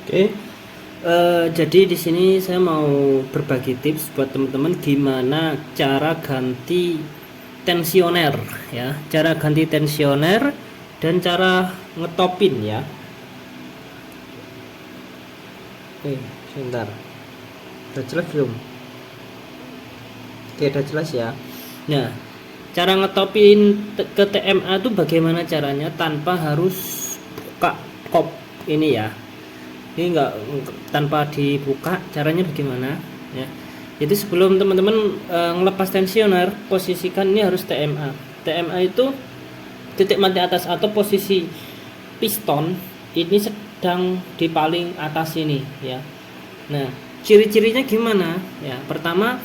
Oke, jadi di sini saya mau berbagi tips buat teman-teman gimana cara ganti tensioner ya, cara ganti tensioner dan cara ngetopin ya. Oke, sebentar. Udah jelas belum? Oke, udah jelas ya. Nah, cara ngetopin ke TMA itu bagaimana caranya tanpa harus buka kop ini ya. Ini enggak tanpa dibuka, caranya bagaimana ya. Jadi sebelum teman-teman ngelepas tensioner, posisikan ini harus TMA. TMA itu titik mati atas atau posisi piston ini sedang di paling atas ini ya. Nah, ciri-cirinya gimana ya? Pertama,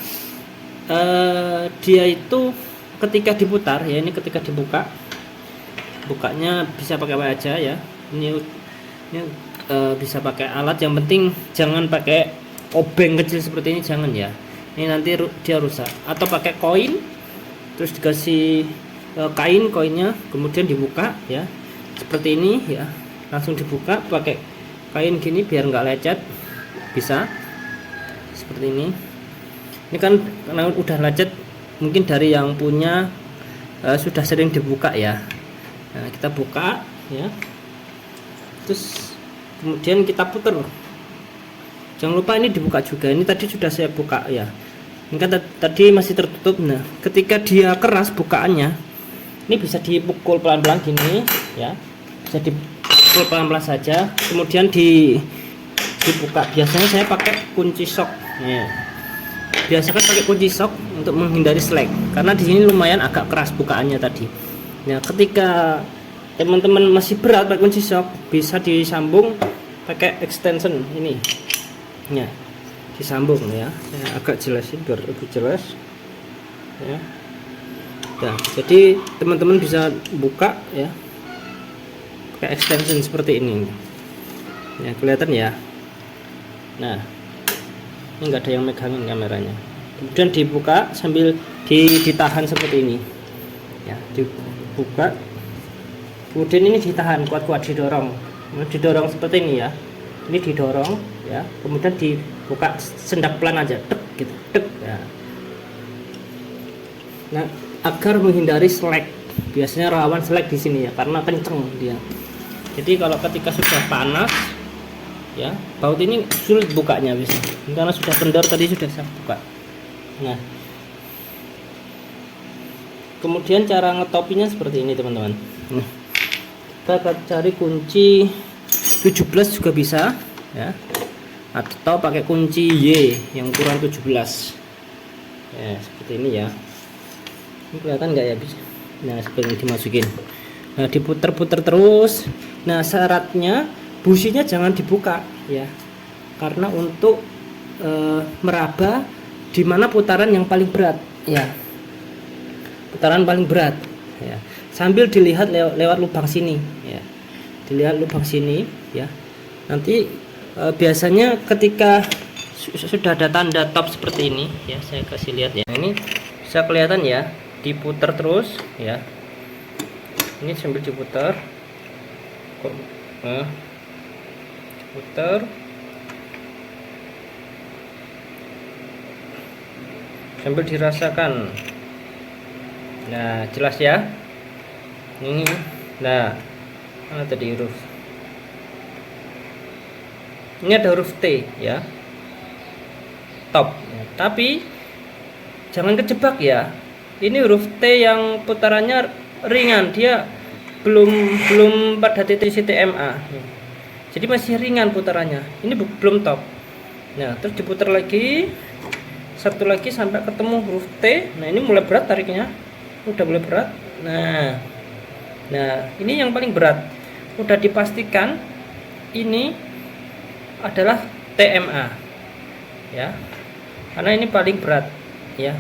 dia itu ketika diputar ya, ini ketika dibuka, bukanya bisa pakai apa aja ya. Ini bisa pakai alat, yang penting jangan pakai obeng kecil seperti ini, jangan ya, ini nanti dia rusak. Atau pakai koin terus dikasih koinnya, kemudian dibuka ya seperti ini ya, langsung dibuka pakai kain gini biar nggak lecet, bisa seperti ini. Ini kan karena udah lecet mungkin dari yang punya sudah sering dibuka ya. Nah, kita buka ya, terus kemudian kita putar. Jangan lupa ini dibuka juga, ini tadi sudah saya buka ya, ini kan tadi masih tertutup. Nah, ketika dia keras bukaannya, ini bisa dipukul pelan-pelan gini ya, bisa dipukul pelan-pelan saja, kemudian dibuka. Biasanya saya pakai kunci sok ya, biasakan pakai kunci sok untuk menghindari slack, karena di sini lumayan agak keras bukaannya tadi. Nah, ketika teman-teman masih berat pakai kunci sok, bisa disambung pakai extension ini ya, disambung ya. Saya agak jelasin biar lebih jelas ya. Nah, jadi teman-teman bisa buka ya pakai extension seperti ini ya, kelihatan ya. Nah, ini enggak ada yang megangin kameranya, kemudian dibuka sambil ditahan seperti ini ya, dibuka, kemudian ini ditahan kuat-kuat, didorong seperti ini ya, ini didorong ya, kemudian dibuka, sendak pelan aja, tek gitu, tek ya. Nah, agar menghindari slack, biasanya rawan slack di sini ya karena kenceng dia. Jadi kalau ketika sudah panas ya, baut ini sulit bukanya bisa, karena sudah kendor tadi, sudah saya buka. Nah, kemudian cara ngetopinya seperti ini teman-teman. Nah, kita cari kunci 17 juga bisa ya, atau pakai kunci Y yang ukuran 17 ya, seperti ini ya. Ini kelihatan nggak ya, bisa. Nah, seperti ini dimasukin. Nah, diputer-puter terus. Nah, syaratnya businya jangan dibuka ya, karena untuk meraba di mana putaran yang paling berat ya, putaran paling berat ya, sambil dilihat lewat lubang sini ya, dilihat lubang sini ya. Nanti biasanya ketika sudah ada tanda top seperti ini ya, saya kasih lihat ya, ini bisa kelihatan ya, diputar terus ya, ini sambil diputar, putar sambil dirasakan. Nah, jelas ya ini. Nah, mana tadi huruf, ini ada huruf T ya, top ya. Tapi jangan kejebak ya, ini huruf T yang putarannya ringan, dia belum pada titik TMA, jadi masih ringan putarannya, ini belum top. Nah, terus diputar lagi, satu lagi sampai ketemu huruf T. Nah, ini mulai berat tariknya, udah mulai berat. Nah, ini yang paling berat, udah dipastikan ini adalah TMA ya, karena ini paling berat ya.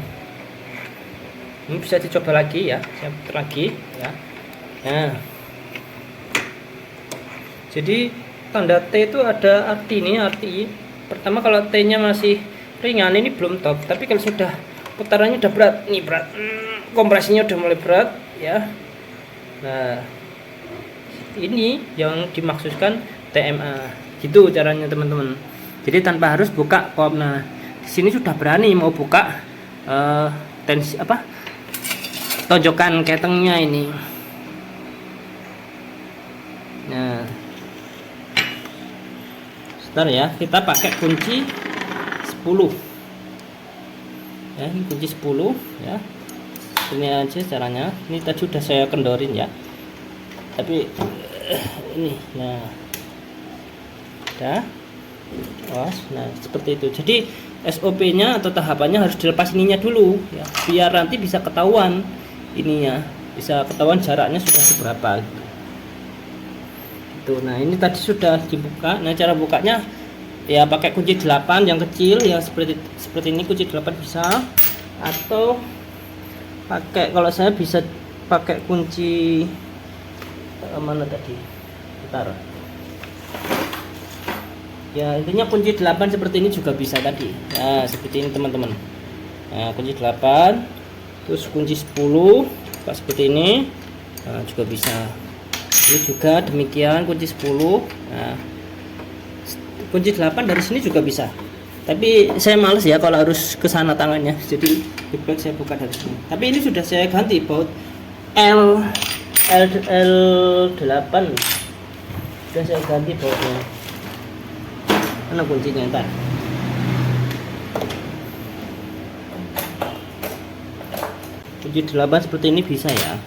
Ini bisa dicoba lagi ya, saya putar lagi ya. Nah, jadi tanda T itu ada arti, ini arti pertama, kalau T nya masih ringan ini belum top, tapi kalau sudah putarannya udah berat, ini berat, kompresinya udah mulai berat ya. Nah, ini yang dimaksudkan TMA. gitu caranya teman-teman. Jadi tanpa harus buka kop. Nah di sini sudah berani mau buka tensi tonjokan ketengnya ini. Nah sebentar ya, kita pakai kunci 10 ya, ini kunci 10 ya. Ini aja caranya. Ini tadi sudah saya kendorin ya, tapi ini nah udah awas. Nah seperti itu. Jadi SOP nya atau tahapannya harus dilepas ininya dulu ya, biar nanti bisa ketahuan ininya, bisa ketahuan jaraknya sudah seberapa gitu. Nah ini tadi sudah dibuka. Nah cara bukanya ya pakai kunci 8 yang kecil yang seperti ini, kunci 8 bisa, atau pakai, kalau saya bisa pakai kunci mana tadi, bentar ya, intinya kunci 8 seperti ini juga bisa tadi. Nah seperti ini teman-teman. Nah kunci 8 terus kunci 10 seperti ini, nah, juga bisa. Ini juga demikian kunci 10. Nah kunci 8 dari sini juga bisa, tapi saya males ya kalau harus ke sana tangannya, jadi lebih baik saya buka dari sini. Tapi ini sudah saya ganti baut L8, sudah saya ganti bautnya. Mana kuncinya ntar? Kunci 8 seperti ini bisa ya.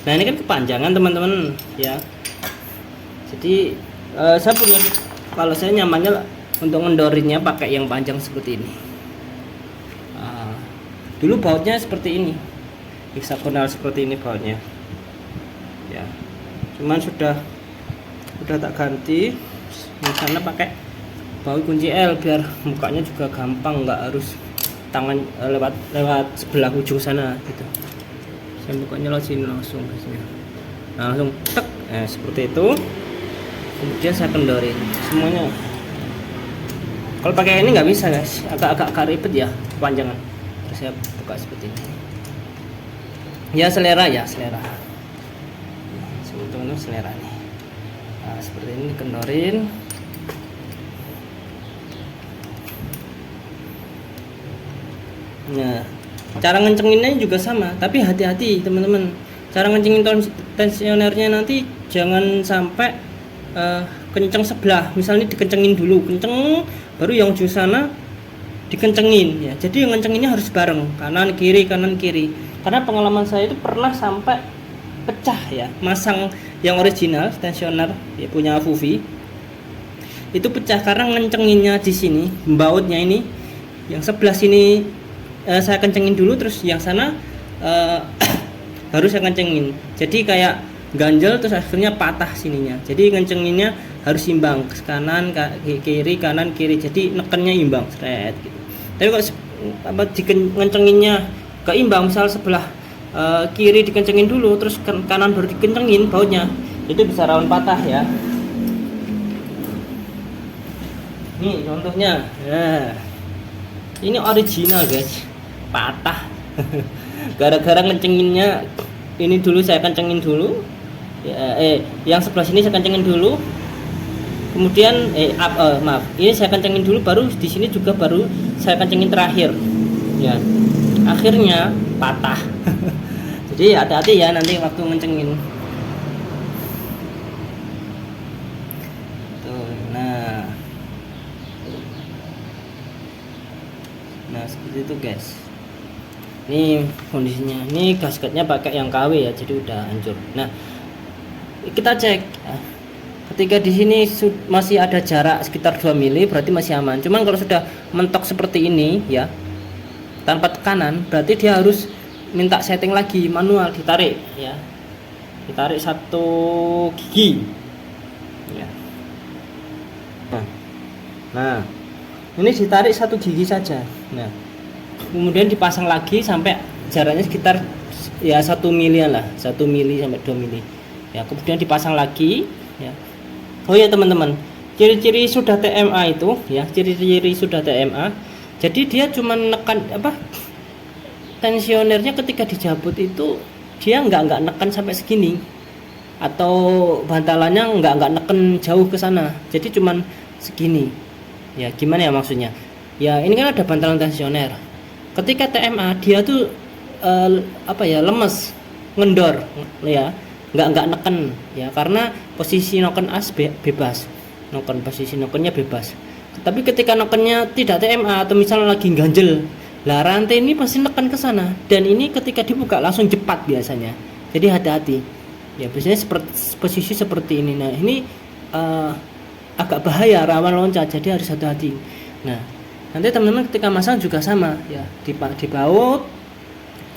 Nah ini kan kepanjangan teman-teman ya, jadi saya punya, kalau saya nyamannya untuk ngendorinnya pakai yang panjang seperti ini. Dulu bautnya seperti ini, heksagonal seperti ini bautnya ya, cuman sudah tak ganti. Di sana pakai baut kunci L biar mukanya juga gampang, nggak harus tangan lewat sebelah ujung sana gitu. Saya bukanya lewat sini langsung biasanya. Nah, langsung tek, seperti itu. Kemudian saya kendorin semuanya. Kalau pakai ini nggak bisa guys, agak ribet ya kepanjangan. Terus saya buka seperti ini. Ya selera ya, selera. Sebetulnya selera nih. Nah seperti ini kendorin. Nah cara ngencenginnya juga sama, tapi hati-hati teman-teman. Cara ngencengin tensionernya nanti jangan sampai kenceng sebelah. Misalnya dikencengin dulu, kenceng, baru yang ujung sana dikencengin ya. Jadi yang ngencenginnya harus bareng, kanan kiri kanan kiri. Karena pengalaman saya itu pernah sampai pecah ya, masang yang original tensioner ya, punya Fufi itu pecah karena ngencenginnya di sini, bautnya ini yang sebelah sini saya kencengin dulu, terus yang sana baru saya kencengin. Jadi kayak ganjel, terus akhirnya patah sininya. Jadi ngencenginnya harus imbang, kanan kiri kanan kiri, jadi nekennya imbang seret gitu. Tapi kalau ngencenginnya keimbang, misal sebelah kiri dikencengin dulu terus kanan baru dikencengin bautnya, itu bisa rawan patah ya. Nih contohnya, nah ini original guys, patah gara-gara ngencenginnya ini dulu, saya kencengin dulu ya, yang sebelah sini saya kencengin dulu, kemudian maaf, ini saya kencengin dulu, baru di sini juga baru saya kencengin terakhir ya, akhirnya patah. Jadi hati-hati ya nanti waktu ngencengin tuh. Nah seperti itu guys. Ini kondisinya, ini gasketnya pakai yang KW ya, jadi udah hancur. Nah kita cek ya. Ketika di sini masih ada jarak sekitar 2 mili berarti masih aman. Cuman kalau sudah mentok seperti ini ya, tanpa tekanan, berarti dia harus minta setting lagi manual, ditarik ya, ditarik 1 gigi ya. Nah ini ditarik 1 gigi saja. Nah kemudian dipasang lagi sampai jaraknya sekitar ya 1 milian lah, 1 mili sampai 2 mili ya. Kemudian dipasang lagi ya. Oh ya teman-teman, ciri-ciri sudah TMA itu ya, ciri-ciri sudah TMA. Jadi dia cuma nekan tensionernya ketika dijabut itu dia nggak nekan sampai segini, atau bantalannya nggak neken jauh ke sana. Jadi cuman segini. Ya gimana ya maksudnya, ya ini kan ada bantalan tensioner. Ketika TMA dia tuh lemes, ngendor ya, nggak neken ya, karena posisi noken as bebas, posisi nokennya bebas. Tapi ketika nokennya tidak TMA atau misalnya lagi ganjel, lah rantai ini pasti neken ke sana, dan ini ketika dibuka langsung cepat biasanya. Jadi hati-hati ya, biasanya posisi seperti ini. Nah ini agak bahaya, rawan loncat, jadi harus hati-hati. Nah nanti teman-teman ketika masang juga sama ya, dibaut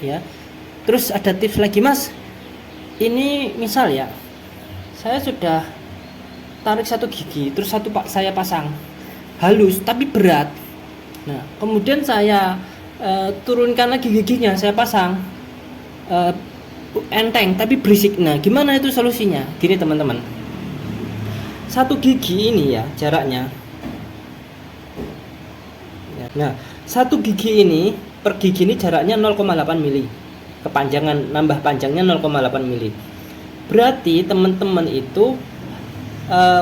ya. Terus ada tips lagi mas, ini misal ya, saya sudah tarik satu gigi, terus saya pasang halus tapi berat. Nah kemudian saya turunkan lagi giginya, saya pasang enteng tapi berisik. Nah gimana itu solusinya? Gini teman-teman, satu gigi ini ya jaraknya, nah satu gigi ini per gigi ini jaraknya 0,8 mili, kepanjangan, nambah panjangnya 0,8 mili. Berarti teman-teman itu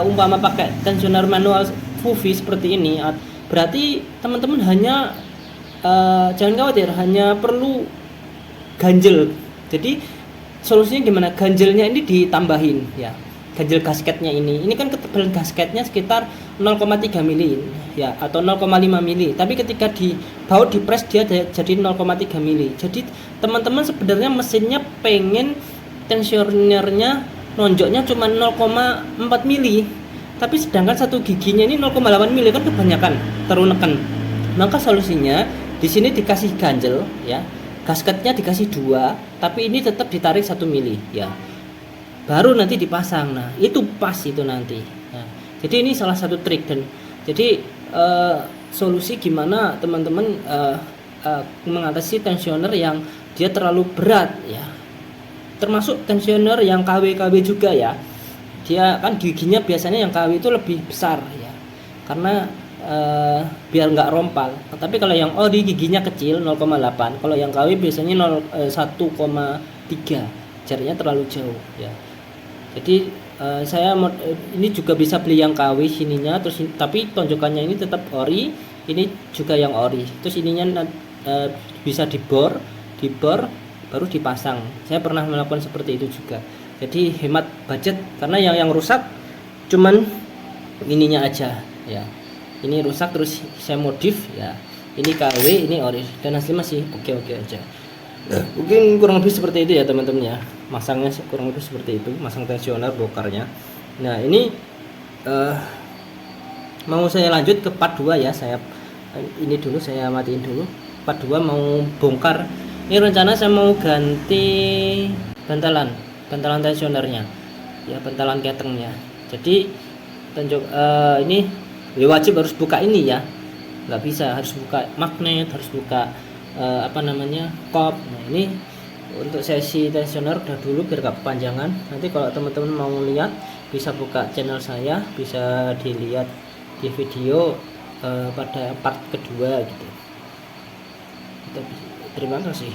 umpama pakai tensioner manual FUVI seperti ini, berarti teman-teman hanya jangan khawatir, hanya perlu ganjel. Jadi solusinya gimana? Ganjelnya ini ditambahin ya, ganjel gasketnya ini kan ketebalan gasketnya sekitar 0,3 mili ya, atau 0,5 mili, tapi ketika dibaut di press dia jadi 0,3 mili. Jadi teman-teman sebenarnya mesinnya pengen tensionernya nonjoknya cuma 0,4 mili, tapi sedangkan satu giginya ini 0,8 mili, kan kebanyakan terlalu neken. Maka solusinya di sini dikasih ganjel ya, gasketnya dikasih 2, tapi ini tetap ditarik 1 mili ya, baru nanti dipasang. Nah itu pas itu nanti. Nah, jadi ini salah satu trik. Dan jadi solusi gimana teman-teman mengatasi tensioner yang dia terlalu berat ya, termasuk tensioner yang KW juga ya, dia kan giginya biasanya yang KW itu lebih besar ya, karena biar nggak rompal. Tapi kalau yang ori giginya kecil 0,8, kalau yang KW biasanya 1,3, jaraknya terlalu jauh ya. Jadi saya ini juga bisa beli yang KW sininya, terus tapi tonjokannya ini tetap ori, ini juga yang ori, terus ininya bisa dibor baru dipasang. Saya pernah melakukan seperti itu juga, jadi hemat budget, karena yang rusak cuman ininya aja ya, ini rusak terus saya modif ya, ini KW ini ori, dan hasilnya masih oke aja. Mungkin kurang lebih seperti itu ya teman-teman ya, masangnya kurang lebih seperti itu, masang tensioner bokarnya. Nah ini mau saya lanjut ke part 2 ya, saya ini dulu saya matiin dulu, part 2 mau bongkar. Ini rencana saya mau ganti bantalan tensionernya ya, bantalan ketengnya. Jadi ini wajib harus buka ini ya, nggak bisa, harus buka magnet, harus buka kop. Nah ini untuk sesi tensioner udah dulu biar gak kepanjangan. Nanti kalau teman-teman mau lihat bisa buka channel saya, bisa dilihat di video pada part kedua gitu. Terima kasih.